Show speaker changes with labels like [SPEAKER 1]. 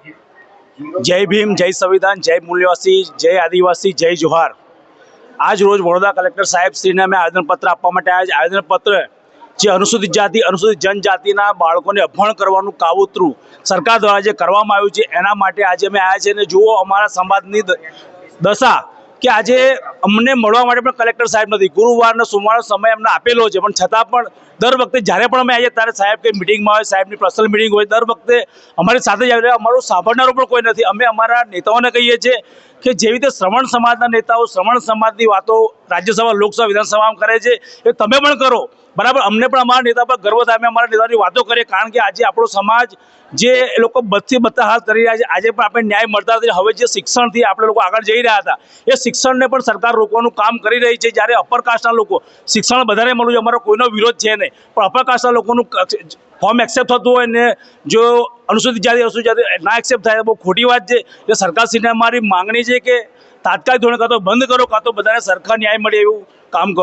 [SPEAKER 1] जय भीम, जय संविधान, जय मूल्यवासी, जय आदिवासी, जय जोहार। आज रोज वडोदरा कलेक्टर साहेब श्रीने અમે આવેદનપત્ર આપવા માટે આવ્યા છે। આવેદનપત્ર જે અનુસૂચિત જાતિ અનુસૂચિત જનજાતિના બાળકોને અપહરણ કરવાનું કાવતરું સરકાર દ્વારા જે કરવામાં આવ્યું છે એના માટે આજે અમે આવ્યા છે। અને જુઓ અમારા સમાજની દશા કે આજે અમને મળવા માટે પણ કલેક્ટર સાહેબ નથી। ગુરુવારનો સોમવારનો સમય અમને આપેલો છે, પણ છતાં પણ દર વખતે જ્યારે પણ અમે આવીએ ત્યારે સાહેબ કંઈ મિટિંગમાં હોય, સાહેબની પર્સનલ મિટિંગ હોય, દર વખતે અમારી સાથે જ આવી રહ્યા। અમારું સાંભળનારો પણ કોઈ નથી। અમે અમારા નેતાઓને કહીએ છીએ કે જેવી રીતે શ્રમણ સમાજના નેતાઓ શ્રમણ સમાજની વાતો રાજ્યસભા, લોકસભા, વિધાનસભામાં કરે છે એ તમે પણ કરો, બરાબર। અમને પણ અમારા નેતા પર ગર્વ થાય, અમે અમારા નેતાની વાતો કરીએ, કારણ કે આજે આપણો સમાજ જે એ લોકો બદથી બધા હાથ કરી રહ્યા છે, આજે પણ આપણે ન્યાય મળતા નથી। હવે જે શિક્ષણથી આપણે લોકો આગળ જઈ રહ્યા હતા એ શિક્ષણને પણ સરકાર રોકવાનું કામ કરી રહી છે। જ્યારે અપર કાસ્ટના લોકો શિક્ષણ વધારે મળ્યું છે, અમારો કોઈનો વિરોધ છે નહીં, પણ અપર કાસ્ટના લોકોનું ફોર્મ એક્સેપ્ટ થતું હોય ને જો અનુસૂચિત જાતિ અનુસૂચિત જાતિ ના એક્સેપ્ટ થાય, બહુ ખોટી વાત છે। એ સરકારશ્રીને અમારી માંગણી છે કે તાત્કાલિક ધોરણે કાં તો બંધ કરો, કાં તો બધાને સરખા ન્યાય મળે એવું કામ કરો।